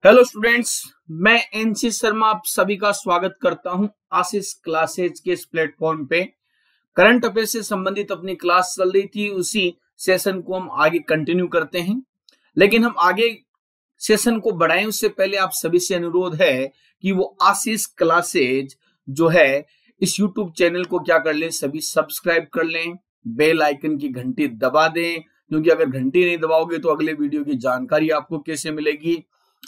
Hello students, मैं NC Sharma आप सभी का स्वागत करता हूं आशीष क्लासेज के इस प्लेटफॉर्म पे। करंट अफेयर से संबंधित अपनी क्लास चल रही थी, उसी सेशन को हम आगे कंटिन्यू करते हैं। लेकिन हम आगे सेशन को बढ़ाएं उससे पहले आप सभी से अनुरोध है कि वो आशीष क्लासेज जो है इस यूट्यूब चैनल को क्या कर लें, सभी सब्सक्राइब कर लें, बेल आइकन की घंटी दबा दें, क्योंकि अगर घंटी नहीं दबाओगे तो अगले वीडियो की जानकारी आपको कैसे मिलेगी।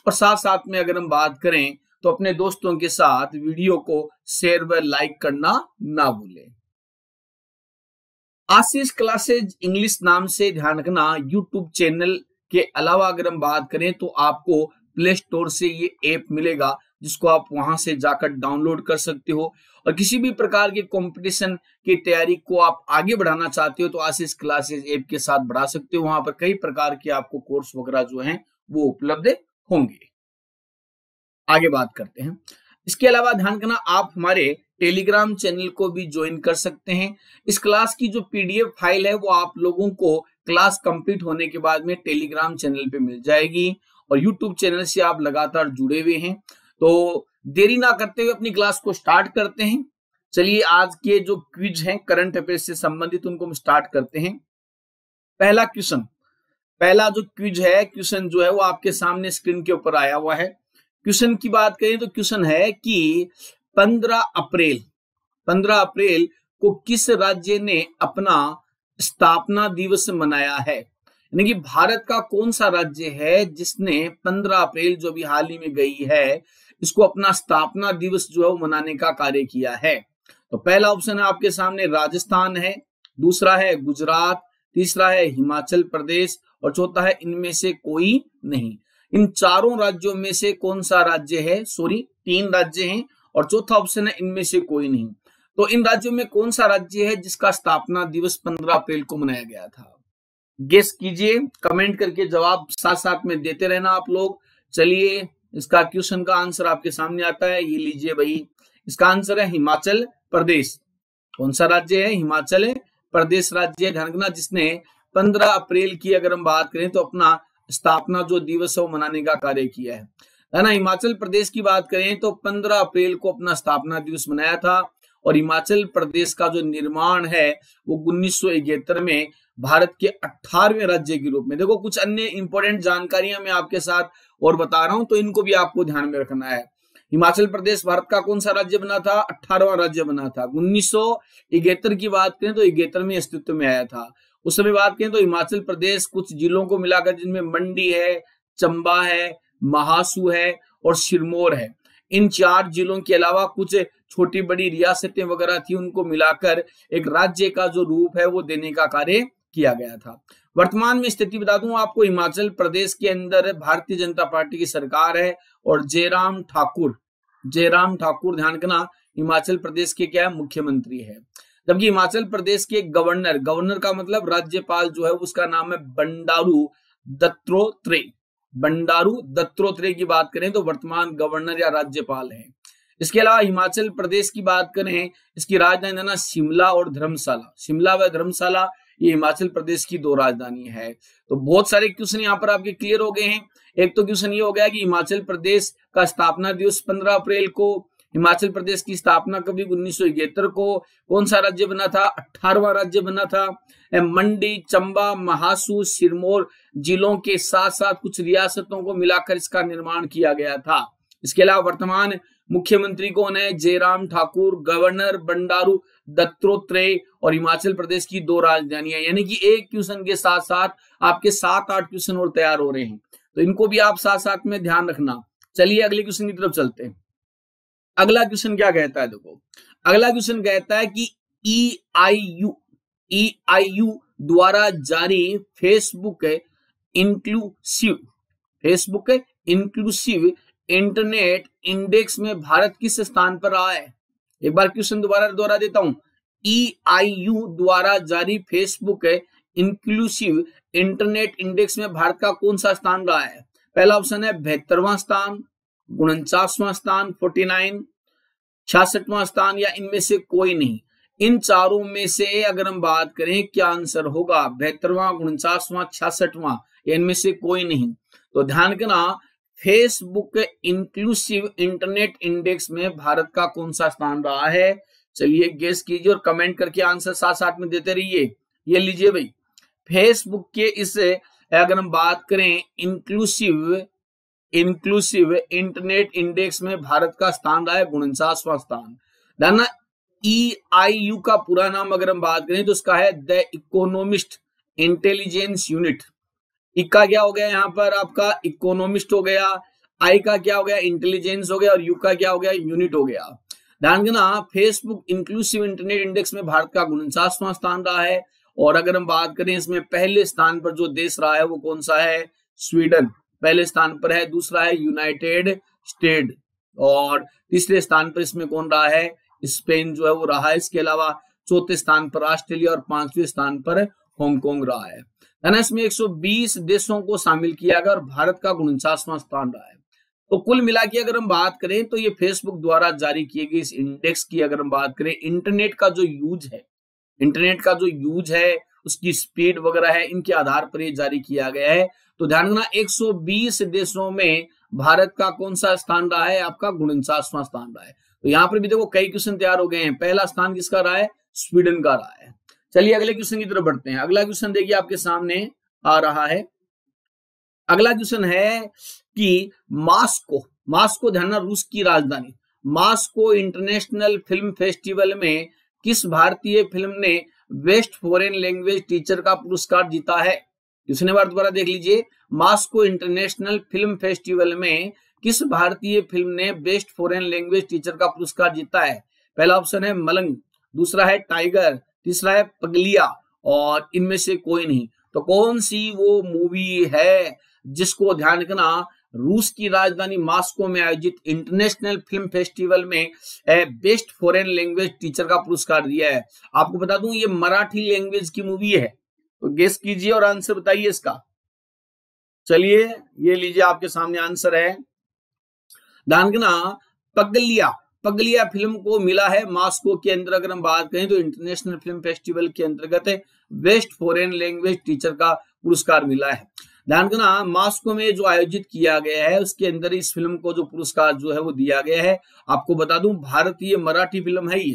और साथ साथ में अगर हम बात करें तो अपने दोस्तों के साथ वीडियो को शेयर व लाइक करना ना भूलें। आशीष क्लासेज इंग्लिश नाम से ध्यान रखना यूट्यूब चैनल के अलावा अगर हम बात करें तो आपको प्ले स्टोर से ये ऐप मिलेगा, जिसको आप वहां से जाकर डाउनलोड कर सकते हो। और किसी भी प्रकार के कंपटीशन की तैयारी को आप आगे बढ़ाना चाहते हो तो आशीष क्लासेज ऐप के साथ बढ़ा सकते हो। वहां पर कई प्रकार के आपको कोर्स वगैरह जो हैं वो उपलब्ध होंगे। आगे बात करते हैं। इसके अलावा ध्यान करना आप हमारे टेलीग्राम चैनल को भी ज्वाइन कर सकते हैं। इस क्लास की जो पीडीएफ फाइल है वो आप लोगों को क्लास कंप्लीट होने के बाद में टेलीग्राम चैनल पे मिल जाएगी। और यूट्यूब चैनल से आप लगातार जुड़े हुए हैं तो देरी ना करते हुए अपनी क्लास को स्टार्ट करते हैं। चलिए आज के जो क्विज हैं करंट अफेयर से संबंधित उनको हम स्टार्ट करते हैं। पहला जो क्विज है, क्वेश्चन जो है वो आपके सामने स्क्रीन के ऊपर आया हुआ है। क्वेश्चन की बात करें तो क्वेश्चन है कि 15 अप्रैल को किस राज्य ने अपना स्थापना दिवस मनाया है। यानी कि भारत का कौन सा राज्य है जिसने 15 अप्रैल जो भी हाल ही में गई है इसको अपना स्थापना दिवस जो है वो मनाने का कार्य किया है। तो पहला ऑप्शन है आपके सामने राजस्थान है, दूसरा है गुजरात, तीसरा है हिमाचल प्रदेश और चौथा है इनमें से कोई नहीं। इन चारों राज्यों में से कौन सा राज्य है, तीन राज्य हैं और चौथा ऑप्शन है इनमें से कोई नहीं। तो इन राज्यों में कौन सा राज्य है जिसका स्थापना दिवस 15 अप्रैल को मनाया गया था? गेस कीजिए, कमेंट करके जवाब साथ साथ में देते रहना आप लोग। चलिए इसका क्वेश्चन का आंसर आपके सामने आता है, ये लीजिए भाई। इसका आंसर है हिमाचल प्रदेश। कौन सा राज्य है? हिमाचल प्रदेश राज्य। ध्यान रखना, जिसने 15 अप्रैल की अगर हम बात करें तो अपना स्थापना जो दिवस है वो मनाने का कार्य किया है ना। हिमाचल प्रदेश की बात करें तो 15 अप्रैल को अपना स्थापना दिवस मनाया था। और हिमाचल प्रदेश का जो निर्माण है वो 1971 में भारत के 18वें राज्य के रूप में। देखो कुछ अन्य इंपॉर्टेंट जानकारियां मैं आपके साथ और बता रहा हूं तो इनको भी आपको ध्यान में रखना है। हिमाचल प्रदेश भारत का कौन सा राज्य बना था? 18वां राज्य बना था। 1971 की बात करें तो 71 में अस्तित्व में आया था। उस समय बात करें तो हिमाचल प्रदेश कुछ जिलों को मिलाकर, जिनमें मंडी है, चंबा है, महासू है और सिरमौर है, इन 4 जिलों के अलावा कुछ छोटी बड़ी रियासतें वगैरह थी, उनको मिलाकर एक राज्य का जो रूप है वो देने का कार्य किया गया था। वर्तमान में स्थिति बता दूं आपको, हिमाचल प्रदेश के अंदर भारतीय जनता पार्टी की सरकार है और जयराम ठाकुर ध्यान रखना हिमाचल प्रदेश के क्या है? मुख्यमंत्री है। जबकि हिमाचल प्रदेश के गवर्नर का मतलब राज्यपाल जो है उसका नाम है बंडारू दत्तात्रेय की बात करें तो वर्तमान गवर्नर या राज्यपाल है। इसके अलावा हिमाचल प्रदेश की बात करें, इसकी राजधानी है ना शिमला और धर्मशाला। शिमला व धर्मशाला ये हिमाचल प्रदेश की 2 राजधानी है। तो बहुत सारे क्वेश्चन यहाँ पर आपके क्लियर हो गए हैं। एक तो क्वेश्चन ये हो गया कि हिमाचल प्रदेश का स्थापना दिवस 15 अप्रैल को, हिमाचल प्रदेश की स्थापना कभी 1971 को, कौन सा राज्य बना था? 18वां राज्य बना था। मंडी, चंबा, महासू, सिरमौर जिलों के साथ साथ कुछ रियासतों को मिलाकर इसका निर्माण किया गया था। इसके अलावा वर्तमान मुख्यमंत्री कौन है? जयराम ठाकुर, गवर्नर बंडारू दत्तात्रेय और हिमाचल प्रदेश की 2 राजधानियां। यानी कि एक क्वेश्चन के साथ साथ आपके 7-8 क्वेश्चन और तैयार हो रहे हैं, तो इनको भी आप साथ साथ में ध्यान रखना। चलिए अगले क्वेश्चन की तरफ चलते हैं। अगला क्वेश्चन क्या कहता है? देखो अगला क्वेश्चन कहता है कि EIU द्वारा जारी फेसबुक इंक्लूसिव इंटरनेट इंडेक्स में भारत किस स्थान पर रहा है? एक बार क्वेश्चन दोबारा देता हूं। EIU द्वारा जारी फेसबुक इंक्लूसिव इंटरनेट इंडेक्स में भारत का कौन सा स्थान रहा है? पहला ऑप्शन है 72वां स्थान, 49वां स्थान, 49, 66वां स्थान या इनमें से कोई नहीं। इन चारों में से अगर हम बात करें क्या आंसर होगा? 72वां, 49वां, 66वां या इनमें से कोई नहीं। तो ध्यान रखना फेसबुक इंक्लूसिव इंटरनेट इंडेक्स में भारत का कौन सा स्थान रहा है? चलिए गेस कीजिए और कमेंट करके आंसर साथ साथ में देते रहिए। ये लीजिए भाई, फेसबुक के इस अगर हम बात करें इंक्लूसिव इंटरनेट इंडेक्स में भारत का स्थान रहा है 49वां स्थान। ना EIU का पूरा नाम अगर हम बात करें तो उसका है द इकोनॉमिस्ट इंटेलिजेंस यूनिट। ई का क्या हो गया यहाँ पर आपका इकोनॉमिस्ट हो गया, आई का क्या हो गया इंटेलिजेंस हो गया, और यू का क्या हो गया यूनिट हो गया। ध्यान देना, फेसबुक इंक्लूसिव इंटरनेट इंडेक्स में भारत का 49वां स्थान रहा है। और अगर हम बात करें इसमें पहले स्थान पर जो देश रहा है वो कौन सा है? स्वीडन पहले स्थान पर है, दूसरा है यूनाइटेड स्टेट, और तीसरे स्थान पर इसमें कौन रहा है? स्पेन जो है वो रहा है। इसके अलावा चौथे स्थान पर ऑस्ट्रेलिया और 5वें स्थान पर हांगकांग रहा है। इसमें 120 देशों को शामिल किया गया और भारत का 49वां स्थान रहा है। तो कुल मिला के अगर हम बात करें तो ये फेसबुक द्वारा जारी किए गए इस इंडेक्स की अगर हम बात करें, इंटरनेट का जो यूज है उसकी स्पीड वगैरह है, इनके आधार पर ये जारी किया गया है। तो ध्यान रखना 120 देशों में भारत का कौन सा स्थान रहा है? आपका 49वां स्थान रहा है। तो यहाँ पर भी देखो कई क्वेश्चन तैयार हो गए हैं। पहला स्थान किसका रहा है? स्वीडन का रहा है। चलिए अगले क्वेश्चन की तरफ बढ़ते हैं। अगला क्वेश्चन देखिए आपके सामने आ रहा है। अगला क्वेश्चन है कि मास्को ध्यान, रूस की राजधानी मास्को इंटरनेशनल फिल्म फेस्टिवल में किस भारतीय फिल्म ने बेस्ट फॉरेन लैंग्वेज टीचर का पुरस्कार जीता है? दूसरी बार दोबारा देख लीजिए, मास्को इंटरनेशनल फिल्म फेस्टिवल में किस भारतीय फिल्म ने बेस्ट फॉरेन लैंग्वेज टीचर का पुरस्कार जीता है? पहला ऑप्शन है मलंग, दूसरा है टाइगर, तीसरा है पगलिया, और इनमें से कोई नहीं। तो कौन सी वो मूवी है जिसको ध्यान रखना रूस की राजधानी मास्को में आयोजित इंटरनेशनल फिल्म फेस्टिवल में बेस्ट फॉरेन लैंग्वेज टीचर का पुरस्कार दिया है? आपको बता दूं ये मराठी लैंग्वेज की मूवी है। तो गेस कीजिए और आंसर बताइए इसका। चलिए ये लीजिए आपके सामने आंसर है। ध्यान रखना, पगलिया फिल्म को मिला है मास्को के अंदर अगर हम बात करें तो इंटरनेशनल फिल्म फेस्टिवल के अंतर्गत बेस्ट फॉरेन लैंग्वेज टीचर का पुरस्कार मिला है। ध्यान रखना, मास्को में जो आयोजित किया गया है उसके अंदर इस फिल्म को जो पुरस्कार जो है वो दिया गया है। आपको बता दूं भारतीय मराठी फिल्म है ये।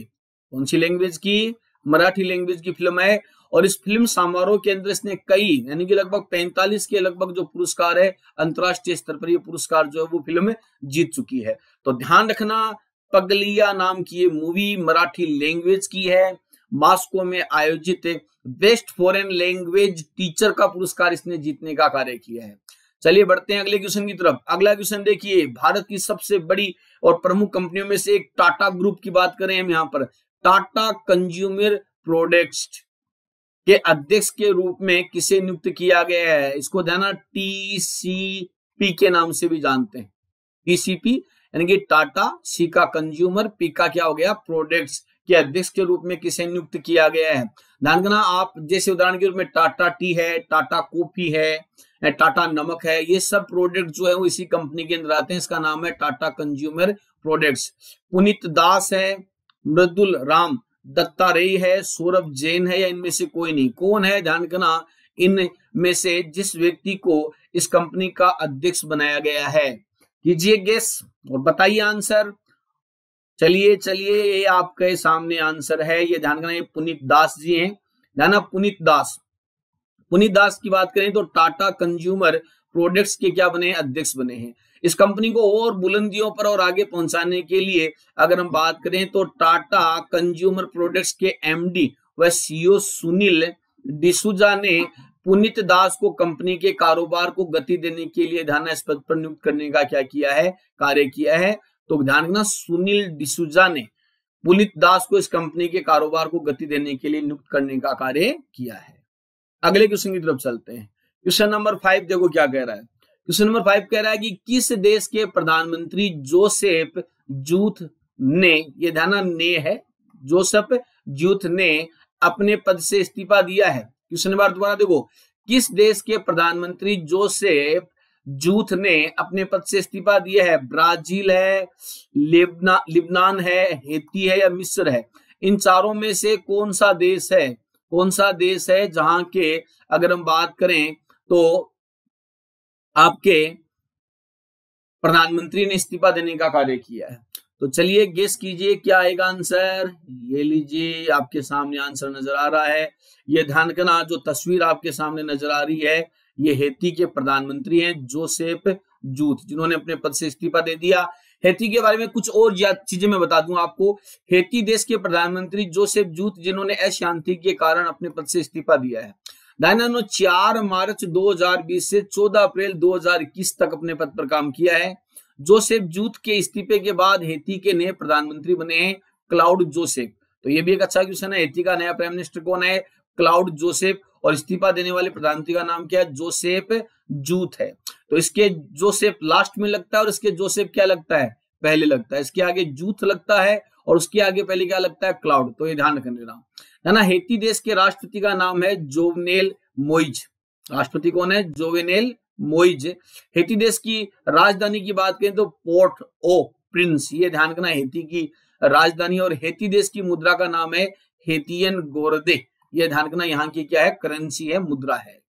कौन सी लैंग्वेज की? मराठी लैंग्वेज की फिल्म है। और इस फिल्म समारोह के अंदर इसने कई यानी कि लगभग 45 के लगभग जो पुरस्कार है अंतरराष्ट्रीय स्तर पर ये पुरस्कार जो है वो फिल्म जीत चुकी है। तो ध्यान रखना, पगलिया नाम की ये मूवी मराठी लैंग्वेज की है। मास्को में आयोजित बेस्ट फॉरेन लैंग्वेज टीचर का पुरस्कार इसने जीतने का कार्य किया है। चलिए बढ़ते हैं अगले क्वेश्चन की तरफ। अगला क्वेश्चन देखिए, भारत की सबसे बड़ी और प्रमुख कंपनियों में से एक टाटा ग्रुप की बात करें हम यहाँ पर, टाटा कंज्यूमर प्रोडक्ट्स के अध्यक्ष के रूप में किसे नियुक्त किया गया है? इसको ध्यान, TCP के नाम से भी जानते हैं। TCP यानी कि टाटा, सी का कंज्यूमर, पी का क्या हो गया प्रोडक्ट्स के अध्यक्ष के रूप में किसे नियुक्त किया गया है? ध्यान देना, आप जैसे उदाहरण के रूप में टाटा टी है, टाटा कॉफी है, टाटा नमक है, ये सब प्रोडक्ट जो है वो इसी कंपनी के अंदर आते हैं। इसका नाम है टाटा कंज्यूमर प्रोडक्ट्स। पुनीत दास है, मृदुल राम दत्ता रे है, सौरभ जैन है, या इनमें से कोई नहीं? कौन है? ध्यान रखना, इनमें से जिस व्यक्ति को इस कंपनी का अध्यक्ष बनाया गया है। कीजिए गेस और बताइए आंसर। चलिए ये आपके सामने आंसर है। ये ध्यान रखना, ये पुनीत दास जी हैं। ध्यान, पुनीत दास की बात करें तो टाटा कंज्यूमर प्रोडक्ट्स के क्या बने? अध्यक्ष बने हैं। इस कंपनी को और बुलंदियों पर और आगे पहुंचाने के लिए अगर हम बात करें तो टाटा कंज्यूमर प्रोडक्ट्स के MD व CEO सुनील डिसूजा ने पुनीत दास को कंपनी के कारोबार को गति देने के लिए ध्यान इस पद पर नियुक्त करने का क्या किया है? कार्य किया है। तो ध्यान रखना, सुनील डिसूजा ने पुनीत दास को इस कंपनी के कारोबार को गति देने के लिए नियुक्त करने का कार्य किया है। अगले क्वेश्चन की तरफ चलते हैं। क्वेश्चन नंबर 5 देखो क्या कह रहा है। क्वेश्चन नंबर 5 कह रहा है कि किस देश के प्रधानमंत्री जोसेफ जूथ ने, ये ध्यान ने है, जोसेफ जूथ ने अपने पद से इस्तीफा दिया है? क्वेश्चन नंबर दोबारा देखो, किस देश के प्रधानमंत्री जोसेफ जूथ ने अपने पद से इस्तीफा दिया है? ब्राजील है, लिबनान है, हेती है, या मिस्र है? इन चारों में से कौन सा देश है जहां के अगर हम बात करें तो आपके प्रधानमंत्री ने इस्तीफा देने का कार्य किया है। तो चलिए गेस कीजिए क्या आएगा आंसर। ये लीजिए आपके सामने आंसर नजर आ रहा है। ये ध्यान रखना, जो तस्वीर आपके सामने नजर आ रही है ये हैती के प्रधानमंत्री हैं जोसेफ जूथ, जिन्होंने अपने पद से इस्तीफा दे दिया। हैती के बारे में कुछ और चीजें मैं बता दूं आपको। हैती देश के प्रधानमंत्री जोसेफ जूथ, जिन्होंने अशांति के कारण अपने पद से इस्तीफा दिया है। 4 मार्च 2020 से 14 अप्रैल 2021 तक अपने पद पर काम किया है। जोसेफ जूथ के इस्तीफे के बाद हैती के नए प्रधानमंत्री बने हैं क्लाउड जोसेफ। तो ये भी एक अच्छा क्वेश्चन है। हैती का नया प्राइम मिनिस्टर कौन है? Cloud Joseph. और इस्तीफा देने वाले प्रधानमंत्री का नाम क्या है? जोसेफ जूथ है। तो इसके जोसेफ लास्ट में लगता है और इसके जोसेफ क्या लगता है? पहले लगता है। इसके आगे जूथ लगता है और उसके आगे पहले क्या लगता है? क्लाउड। तो ये ध्यान रखना है ना। हैती देश के राष्ट्रपति का नाम है जोवेनेल मोइज। राष्ट्रपति कौन है? जोवेनेल मोइज। हैती देश की राजधानी की बात करें तो पोर्ट ओ प्रिंस, ये ध्यान रखना हैती की राजधानी। और हैती देश की मुद्रा का नाम है हैतियन गोरदे। ये ध्यान रखना यहाँ की क्या है? करेंसी है, मुद्रा है।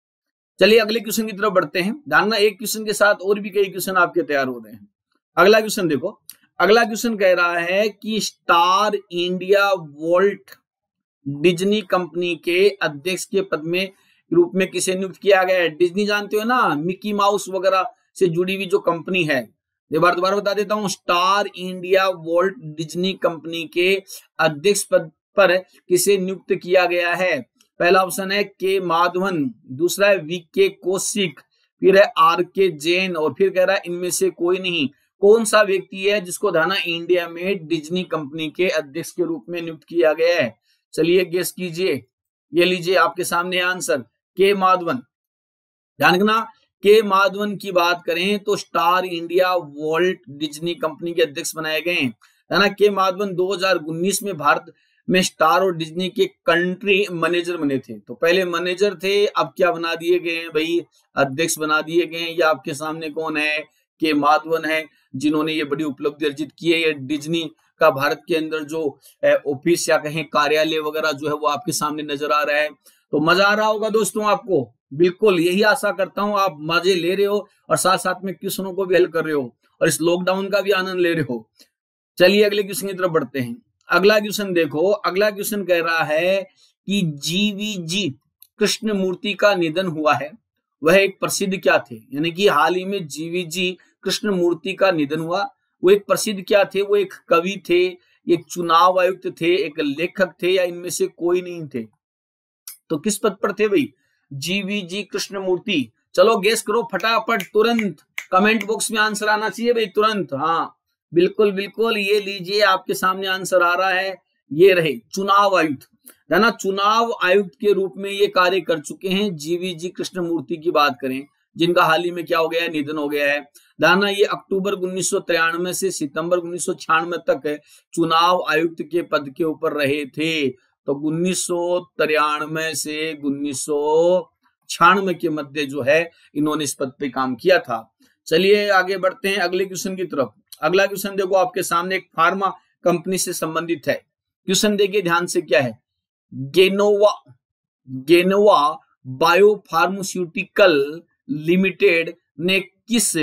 चलिए अगले क्वेश्चन की तरफ बढ़ते हैं। ध्यान रखना, एक क्वेश्चन के साथ और भी कई क्वेश्चन आपके तैयार हो रहे हैं। अगला क्वेश्चन देखो। अगला क्वेश्चन कह रहा है कि star India Walt Disney company के अध्यक्ष के पद में रूप में किसे नियुक्त किया गया है? डिज्नी जानते हो ना, मिकी माउस वगैरह से जुड़ी हुई जो कंपनी है। एक बार दोबारा बता देता हूं, star India Walt Disney company के अध्यक्ष पद पर किसे नियुक्त किया गया है? पहला ऑप्शन है के माधवन, दूसरा है वीके कौशिक, फिर है आर के जैन और फिर कह रहा है इनमें से कोई नहीं। कौन सा व्यक्ति है जिसको धाना इंडिया में डिज्नी कंपनी के अध्यक्ष के रूप में नियुक्त किया गया है? चलिए गेस कीजिए। ये लीजिए आपके सामने आंसर, के माधवन। ध्यान रखना, के माधवन की बात करें तो star India Walt Disney company के अध्यक्ष बनाए गए हैं। है ना। के माधवन 2019 में भारत में स्टार और डिज्नी के कंट्री मैनेजर बने थे। तो पहले मैनेजर थे, अब क्या बना दिए गए हैं भाई? अध्यक्ष बना दिए गए हैं। ये आपके सामने कौन है? के माधवन है, जिन्होंने ये बड़ी उपलब्धि अर्जित की है। ये डिज्नी का भारत के अंदर जो ऑफिस या कहें कार्यालय वगैरह जो है वो आपके सामने नजर आ रहा है। तो मजा आ रहा होगा दोस्तों आपको। बिल्कुल यही आशा करता हूं आप मजे ले रहे हो और साथ साथ में क्वेश्चनों को भी हल कर रहे हो और इस लॉकडाउन का भी आनंद ले रहे हो। चलिए अगले क्वेश्चन की तरफ बढ़ते हैं। अगला क्वेश्चन देखो। अगला क्वेश्चन कह रहा है कि जीवीजी कृष्णमूर्ति का निधन हुआ है, वह एक प्रसिद्ध क्या थे? यानी कि हाल ही में जीवीजी कृष्णमूर्ति का निधन हुआ। वो एक प्रसिद्ध क्या थे? वो एक कवि थे, एक चुनाव आयुक्त थे, एक लेखक थे, या इनमें से कोई नहीं थे? तो किस पद पर थे भाई जीवीजी कृष्णमूर्ति? चलो गेस करो फटाफट, तुरंत कमेंट बॉक्स में आंसर आना चाहिए भाई, तुरंत। हाँ बिल्कुल बिल्कुल, ये लीजिए आपके सामने आंसर आ रहा है। ये रहे चुनाव आयुक्त, है ना। चुनाव आयुक्त के रूप में ये कार्य कर चुके हैं जीवीजी कृष्णमूर्ति की बात करें, जिनका हाल ही में क्या हो गया है? निधन हो गया है। दाना ये अक्टूबर 1993 से सितंबर 1996 तक चुनाव आयुक्त के पद के ऊपर रहे थे। तो 1993 से 1996 के मध्य जो है इन्होंने इस पद पे काम किया था। चलिए आगे बढ़ते हैं अगले क्वेश्चन की तरफ। अगला क्वेश्चन देखो आपके सामने, एक फार्मा कंपनी से संबंधित है। क्वेश्चन देखिए ध्यान से, क्या है? गेनोवा बायोफार्मास्यूटिकल लिमिटेड ने किस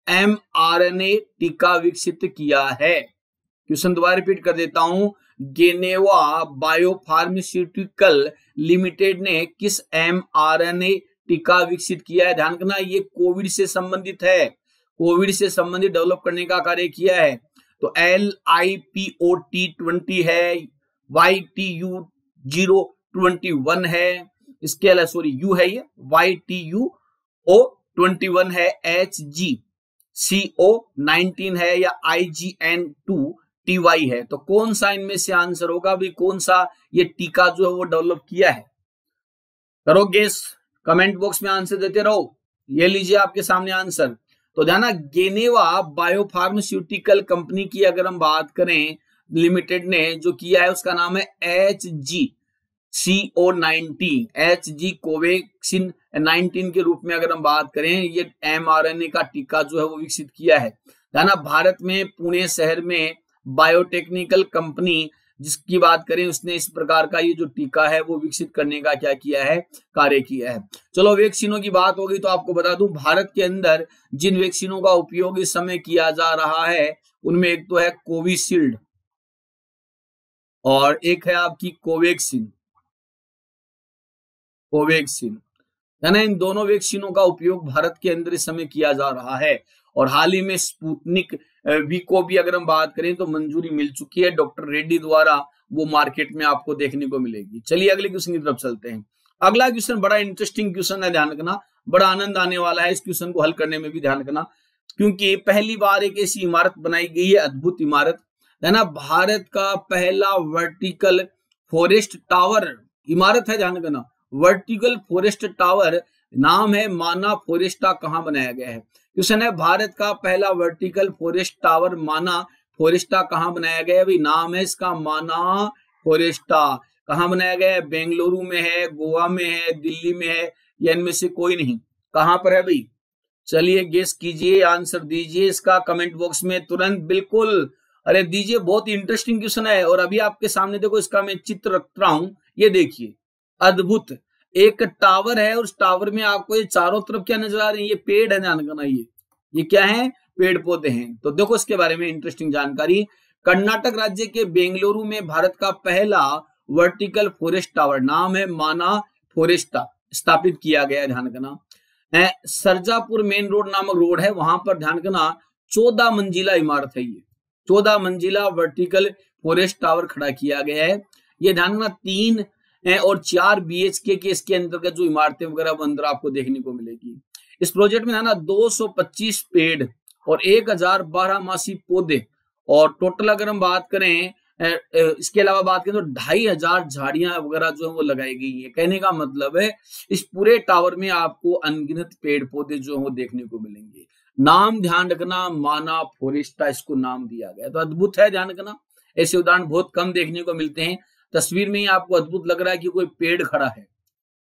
mRNA टीका विकसित किया है? क्वेश्चन दोबारा रिपीट कर देता हूं। गेनेवा बायोफार्मास्यूटिकल लिमिटेड ने किस mRNA टीका विकसित किया है? ध्यान करना, ये कोविड से संबंधित है। कोविड से संबंधित डेवलप करने का कार्य किया है। तो LIPOT20 है, YTU021 है, इसके अलावा सॉरी यू है, ये YTUO21 है, HGCO19 है, या IGN2TY है। तो कौन सा इनमें से आंसर होगा भाई? कौन सा ये टीका जो है वो डेवलप किया है? करो गेस, कमेंट बॉक्स में आंसर देते रहो। ये लीजिए आपके सामने आंसर। तो ध्यान, गेनेवा बायोफार्मास्यूटिकल कंपनी की अगर हम बात करें, लिमिटेड ने जो किया है उसका नाम है HGCO19, HG कोवैक्सिन 19 के रूप में अगर हम बात करें, ये mRNA का टीका जो है वो विकसित किया है। ध्यान, भारत में पुणे शहर में बायोटेक्निकल कंपनी जिसकी बात करें उसने इस प्रकार का ये जो टीका है वो विकसित करने का क्या किया है, कार्य किया है। चलो वैक्सीनों की बात होगी तो आपको बता दूं भारत के अंदर जिन वैक्सीनों का उपयोग इस समय किया जा रहा है उनमें एक तो है कोविशील्ड और एक है आपकी कोवैक्सीन है ना। इन दोनों वैक्सीनों का उपयोग भारत के अंदर इस समय किया जा रहा है और हाल ही में स्पुतनिक वी को भी अगर हम बात करें तो मंजूरी मिल चुकी है डॉक्टर रेड्डी द्वारा, वो मार्केट में आपको देखने को मिलेगी। चलिए अगले क्वेश्चन की तरफ चलते हैं। अगला क्वेश्चन बड़ा इंटरेस्टिंग क्वेश्चन है, ध्यान रखना, बड़ा आनंद आने वाला है इस क्वेश्चन को हल करने में भी ध्यान रखना, क्योंकि पहली बार एक ऐसी इमारत बनाई गई है, अद्भुत इमारत है ना, भारत का पहला वर्टिकल फॉरेस्ट टावर इमारत है, ध्यान रखना, वर्टिकल फॉरेस्ट टावर, नाम है माना फॉरेस्टा, कहां बनाया गया है। क्वेश्चन है भारत का पहला वर्टिकल फॉरेस्ट टावर माना फॉरेस्टा कहां बनाया गया है, भाई नाम है इसका माना फॉरेस्टा, कहां बनाया गया है, बेंगलुरु में है, गोवा में है, दिल्ली में है, या इनमें से कोई नहीं, कहां पर है भाई, चलिए गेस कीजिए, आंसर दीजिए इसका कमेंट बॉक्स में तुरंत, बिल्कुल, अरे दीजिए, बहुत इंटरेस्टिंग क्वेश्चन है। और अभी आपके सामने देखो इसका मैं चित्र रख रहा हूं, ये देखिए, अद्भुत, एक टावर है और उस टावर में आपको ये चारों तरफ क्या नजर आ रहे हैं, ये पेड़ है, ध्यान रखना, ये क्या है, पेड़ पौधे हैं। तो देखो इसके बारे में इंटरेस्टिंग जानकारी, कर्नाटक राज्य के बेंगलुरु में भारत का पहला वर्टिकल फॉरेस्ट टावर, नाम है माना फॉरेस्टा, स्थापित किया गया है, ध्यान रखना। सरजापुर मेन रोड नामक रोड है, वहां पर ध्यान रखना 14 मंजिला इमारत है, ये 14 मंजिला वर्टिकल फॉरेस्ट टावर खड़ा किया गया है। ये ध्यान रखना 3 और 4 BHK के इसके अंतर्गत जो इमारतें वगैरह अंदर आपको देखने को मिलेगी। इस प्रोजेक्ट में ना 225 पेड़ और 1012 मासी पौधे और टोटल अगर हम बात करें इसके अलावा बात करें तो 2500 झाड़ियां वगैरह जो है वो लगाई गई है। कहने का मतलब है इस पूरे टावर में आपको अनगिनत पेड़ पौधे जो है वो देखने को मिलेंगे। नाम ध्यान रखना, माना फॉरेस्टा इसको नाम दिया गया, तो अद्भुत है, ध्यान रखना, ऐसे उदाहरण बहुत कम देखने को मिलते हैं। तस्वीर में ही आपको अद्भुत लग रहा है कि कोई पेड़ खड़ा है।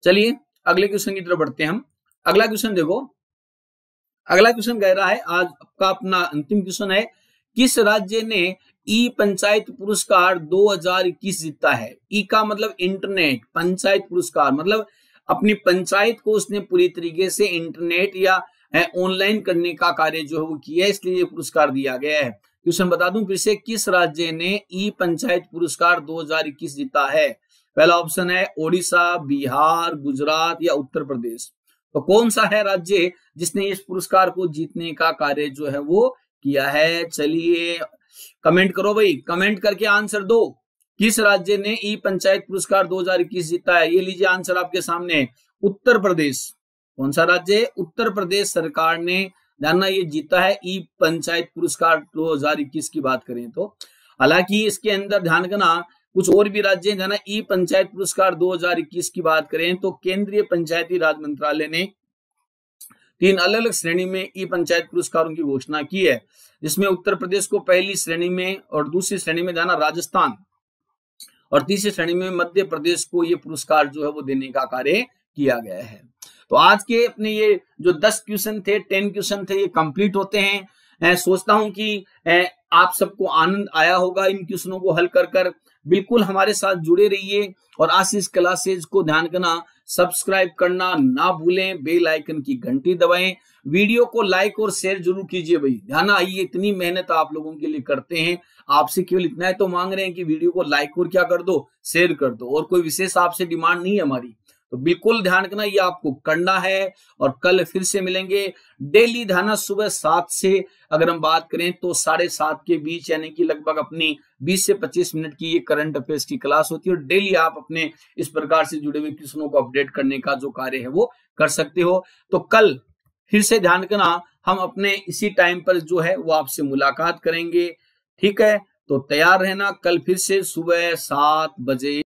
चलिए अगले क्वेश्चन की तरफ बढ़ते हैं हम। अगला क्वेश्चन देखो, अगला क्वेश्चन कह रहा है, आज आपका अपना अंतिम क्वेश्चन है, किस राज्य ने ई पंचायत पुरस्कार 2021 जीता है। ई का मतलब इंटरनेट, पंचायत पुरस्कार मतलब अपनी पंचायत को उसने पूरी तरीके से इंटरनेट या ऑनलाइन करने का कार्य जो है वो किया है, इसलिए ये पुरस्कार दिया गया है। क्वेश्चन बता दूं फिर से, किस राज्य ने ई पंचायत पुरस्कार 2021 जीता है। पहला ऑप्शन है ओडिशा, बिहार, गुजरात या उत्तर प्रदेश। तो कौन सा है राज्य जिसने इस पुरस्कार को जीतने का कार्य जो है वो किया है। चलिए कमेंट करो भाई, कमेंट करके आंसर दो, किस राज्य ने ई पंचायत पुरस्कार 2021 जीता है। ये लीजिए आंसर आपके सामने, उत्तर प्रदेश। कौन सा राज्य, उत्तर प्रदेश सरकार ने जानना ये जीता है ई पंचायत पुरस्कार 2021 की बात करें तो। हालांकि इसके अंदर ध्यान रखना कुछ और भी राज्य है ना, ई पंचायत पुरस्कार 2021 की बात करें तो केंद्रीय पंचायती राज मंत्रालय ने 3 अलग अलग श्रेणी में ई पंचायत पुरस्कारों की घोषणा की है, जिसमें उत्तर प्रदेश को पहली श्रेणी में और दूसरी श्रेणी में जाना राजस्थान और तीसरी श्रेणी में मध्य प्रदेश को ये पुरस्कार जो है वो देने का कार्य किया गया है। तो आज के अपने ये जो 10 क्वेश्चन थे, 10 क्वेश्चन थे, ये कंप्लीट होते हैं। सोचता हूं कि आप सबको आनंद आया होगा इन क्वेश्चनों को हल कर बिल्कुल हमारे साथ जुड़े रहिए और आशीष क्लासेज को ध्यान करना, सब्सक्राइब करना ना भूलें, बेल आइकन की घंटी दबाएं, वीडियो को लाइक और शेयर जरूर कीजिए भाई। ध्यान आइए, इतनी मेहनत आप लोगों के लिए करते हैं, आपसे केवल इतना ही तो मांग रहे हैं कि वीडियो को लाइक और क्या कर दो, शेयर कर दो, और कोई विशेष आपसे डिमांड नहीं है हमारी। तो बिल्कुल ध्यान रखना, ये आपको करना है। और कल फिर से मिलेंगे डेली, ध्यान सुबह 7 से अगर हम बात करें तो 7:30 के बीच, यानी कि लगभग अपनी 20 से 25 मिनट की ये करंट अफेयर्स की क्लास होती है। और डेली आप अपने इस प्रकार से जुड़े हुए क्वेश्चनों को अपडेट करने का जो कार्य है वो कर सकते हो। तो कल फिर से ध्यान रखना, हम अपने इसी टाइम पर जो है वो आपसे मुलाकात करेंगे, ठीक है। तो तैयार रहना, कल फिर से सुबह 7 बजे।